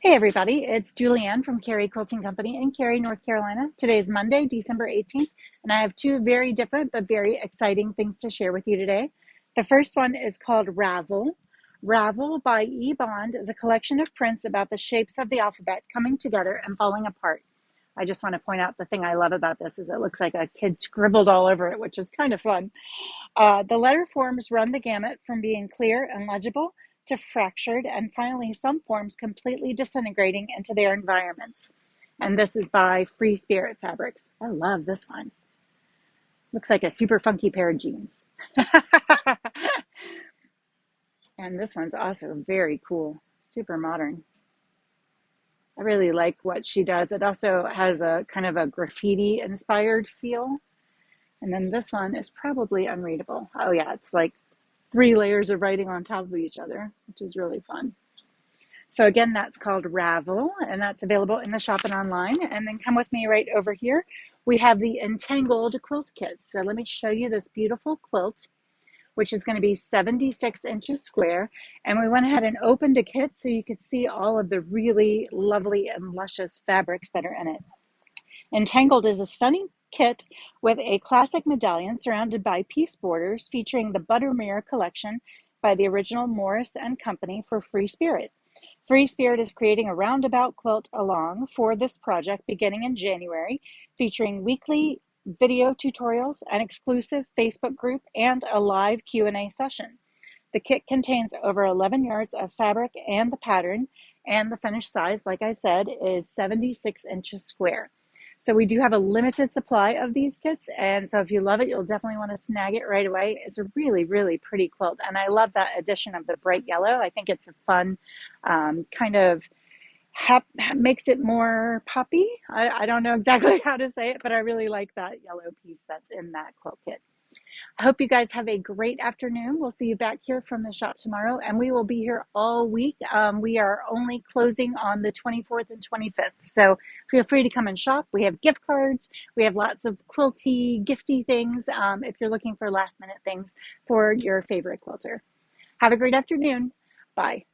Hey everybody, it's Julianne from Cary Quilting Company in Cary, North Carolina. Today is Monday, December 18th, and I have two very different but very exciting things to share with you today. The first one is called Ravel. Ravel by E. Bond is a collection of prints about the shapes of the alphabet coming together and falling apart. I just want to point out the thing I love about this is it looks like a kid scribbled all over it, which is kind of fun. The letter forms run the gamut from being clear and legible to fractured, and finally, some forms completely disintegrating into their environments. And this is by Free Spirit Fabrics. I love this one. Looks like a super funky pair of jeans. And this one's also very cool, super modern. I really like what she does. It also has a kind of a graffiti inspired feel. And then this one is probably unreadable. Oh, yeah, it's like three layers of writing on top of each other, which is really fun. So again, that's called Ravel, and that's available in the shop and online. And then come with me right over here. We have the Entangled quilt kit. So let me show you this beautiful quilt, which is going to be 76 inches square. And we went ahead and opened a kit so you could see all of the really lovely and luscious fabrics that are in it. Entangled is a stunning kit with a classic medallion surrounded by piece borders featuring the Buttermere collection by the original Morris and Company for Free Spirit. Free Spirit is creating a roundabout quilt along for this project beginning in January, featuring weekly video tutorials, an exclusive Facebook group, and a live Q&A session. The kit contains over 11 yards of fabric and the pattern, and the finished size, like I said, is 76 inches square. So we do have a limited supply of these kits, and so if you love it, you'll definitely want to snag it right away. It's a really, really pretty quilt, and I love that addition of the bright yellow. I think it's a fun kind of makes it more poppy. I don't know exactly how to say it, but I really like that yellow piece that's in that quilt kit. I hope you guys have a great afternoon. We'll see you back here from the shop tomorrow, and we will be here all week. We are only closing on the 24th and 25th, so feel free to come and shop. We have gift cards. We have lots of quilty, gifty things if you're looking for last-minute things for your favorite quilter. Have a great afternoon. Bye.